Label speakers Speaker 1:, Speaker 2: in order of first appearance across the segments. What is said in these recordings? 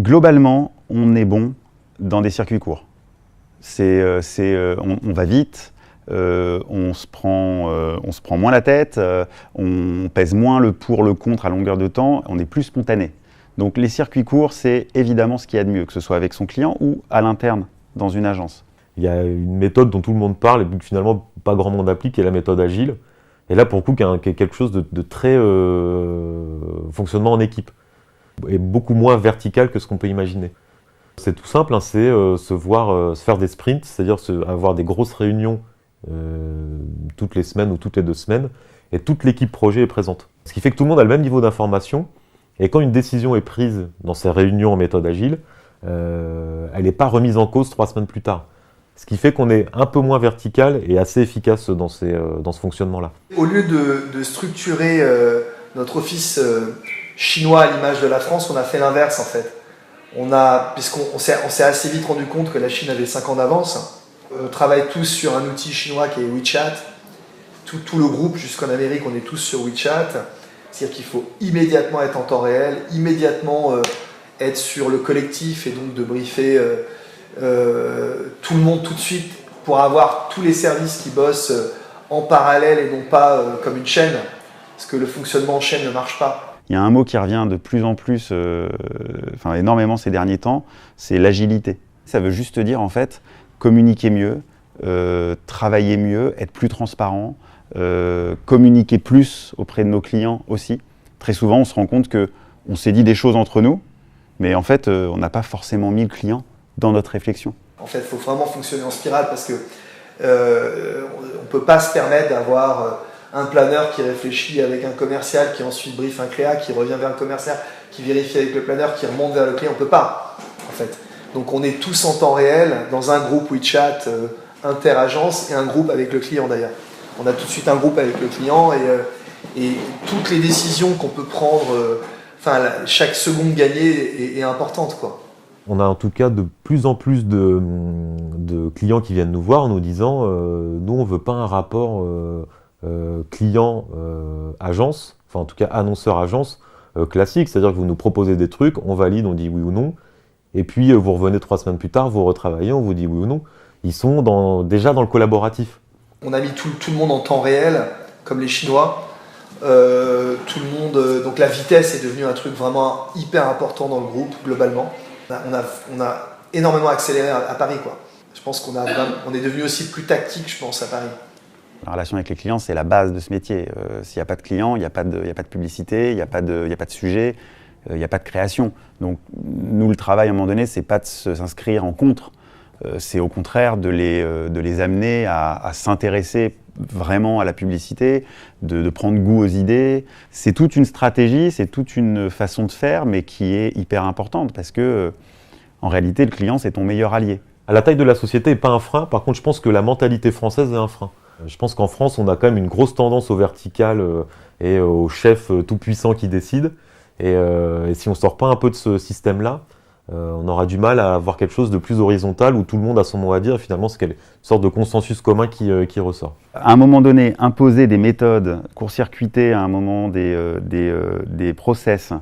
Speaker 1: Globalement, on est bon dans des circuits courts. On va vite, on se prend moins la tête, on pèse moins le pour, le contre à longueur de temps, on est plus spontané. Donc les circuits courts, c'est évidemment ce qu'il y a de mieux, que ce soit avec son client ou à l'interne, dans une agence.
Speaker 2: Il y a une méthode dont tout le monde parle et que finalement pas grand monde applique, qui est la méthode agile. Et là, pour le coup, qui est quelque chose de très fonctionnement en équipe. Et beaucoup moins vertical que ce qu'on peut imaginer. C'est tout simple, hein, c'est se faire des sprints, c'est-à-dire avoir des grosses réunions toutes les semaines ou toutes les 2 semaines, et toute l'équipe projet est présente. Ce qui fait que tout le monde a le même niveau d'information, et quand une décision est prise dans ces réunions en méthode agile, elle n'est pas remise en cause 3 semaines plus tard. Ce qui fait qu'on est un peu moins vertical et assez efficace dans ce fonctionnement-là.
Speaker 3: Au lieu de structurer notre office chinois à l'image de la France, on a fait l'inverse en fait. Puisqu'on s'est assez vite rendu compte que la Chine avait 5 ans d'avance. On travaille tous sur un outil chinois qui est WeChat. Tout le groupe, jusqu'en Amérique, on est tous sur WeChat. C'est-à-dire qu'il faut immédiatement être en temps réel, immédiatement être sur le collectif et donc de briefer tout le monde tout de suite pour avoir tous les services qui bossent en parallèle et non pas comme une chaîne. Parce que le fonctionnement en chaîne ne marche pas.
Speaker 1: Il y a un mot qui revient de plus en plus, énormément ces derniers temps, c'est l'agilité. Ça veut juste dire en fait communiquer mieux, travailler mieux, être plus transparent, communiquer plus auprès de nos clients aussi. Très souvent, on se rend compte qu'on s'est dit des choses entre nous, mais en fait, on n'a pas forcément mis le client dans notre réflexion.
Speaker 3: En fait, il faut vraiment fonctionner en spirale parce que on ne peut pas se permettre d'avoir un planeur qui réfléchit avec un commercial qui ensuite brief un créa, qui revient vers le commercial, qui vérifie avec le planeur, qui remonte vers le client. On ne peut pas, en fait. Donc on est tous en temps réel dans un groupe WeChat inter-agence et un groupe avec le client d'ailleurs. On a tout de suite un groupe avec le client et toutes les décisions qu'on peut prendre, chaque seconde gagnée est importante, quoi.
Speaker 2: On a en tout cas de plus en plus de clients qui viennent nous voir en nous disant nous on ne veut pas un rapport client-agence, enfin en tout cas annonceur-agence classique, c'est-à-dire que vous nous proposez des trucs, on valide, on dit oui ou non, et puis vous revenez 3 semaines plus tard, vous retravaillez, on vous dit oui ou non. Ils sont déjà dans le collaboratif.
Speaker 3: On a mis tout le monde en temps réel, comme les Chinois. Tout le monde, donc la vitesse est devenue un truc vraiment hyper important dans le groupe, globalement. On a énormément accéléré à Paris, quoi. Je pense qu'on est devenu aussi plus tactique, je pense, à Paris.
Speaker 1: La relation avec les clients, c'est la base de ce métier. S'il n'y a pas de clients, il n'y a pas de publicité, il n'y a pas de sujet, il n'y a pas de création. Donc nous, le travail, à un moment donné, c'est pas de s'inscrire en contre. C'est au contraire de les amener à s'intéresser vraiment à la publicité, de prendre goût aux idées. C'est toute une stratégie, c'est toute une façon de faire, mais qui est hyper importante parce que, en réalité, le client, c'est ton meilleur allié.
Speaker 2: La taille de la société n'est pas un frein. Par contre, je pense que la mentalité française est un frein. Je pense qu'en France, on a quand même une grosse tendance au vertical et au chef tout-puissant qui décide. Et si on ne sort pas un peu de ce système-là, on aura du mal à avoir quelque chose de plus horizontal où tout le monde a son mot à dire et finalement c'est une sorte de consensus commun qui ressort.
Speaker 1: À un moment donné, imposer des méthodes, court-circuiter à un moment des process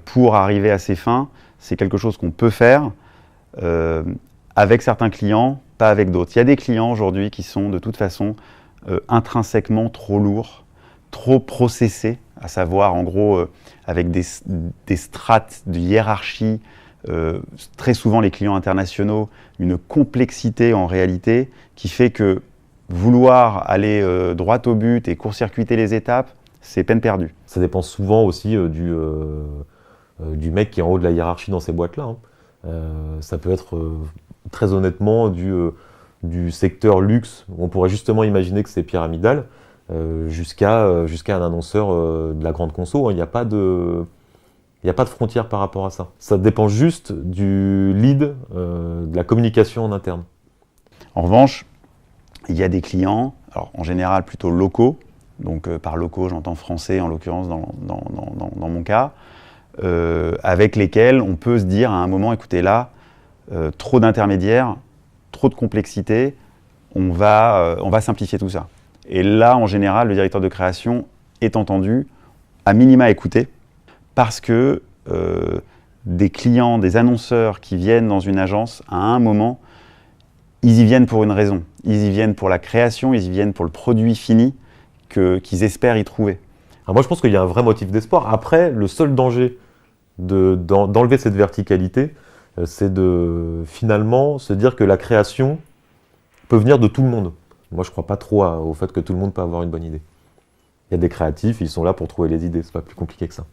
Speaker 1: pour arriver à ses fins, c'est quelque chose qu'on peut faire avec certains clients, pas avec d'autres. Il y a des clients aujourd'hui qui sont de toute façon intrinsèquement trop lourds, trop processés, à savoir en gros avec des strates de hiérarchie, très souvent les clients internationaux, une complexité en réalité qui fait que vouloir aller droit au but et court-circuiter les étapes, c'est peine perdue.
Speaker 2: Ça dépend souvent aussi du mec qui est en haut de la hiérarchie dans ces boîtes-là. Hein. Ça peut être très honnêtement du secteur luxe, où on pourrait justement imaginer que c'est pyramidal, jusqu'à un annonceur de la grande conso. Hein. Il n'y a pas de frontière par rapport à ça. Ça dépend juste du lead, de la communication en interne.
Speaker 1: En revanche, il y a des clients, alors en général plutôt locaux, donc par locaux j'entends français en l'occurrence dans mon cas, avec lesquels on peut se dire à un moment, écoutez là, trop d'intermédiaires, trop de complexité, on va simplifier tout ça. Et là, en général, le directeur de création est entendu, à minima écouté, parce que des clients, des annonceurs qui viennent dans une agence, à un moment, ils y viennent pour une raison. Ils y viennent pour la création, ils y viennent pour le produit fini qu'ils espèrent y trouver.
Speaker 2: Alors moi, je pense qu'il y a un vrai motif d'espoir. Après, le seul danger d'enlever cette verticalité, c'est de finalement se dire que la création peut venir de tout le monde. Moi, je ne crois pas trop au fait que tout le monde peut avoir une bonne idée. Il y a des créatifs, ils sont là pour trouver les idées, c'est pas plus compliqué que ça.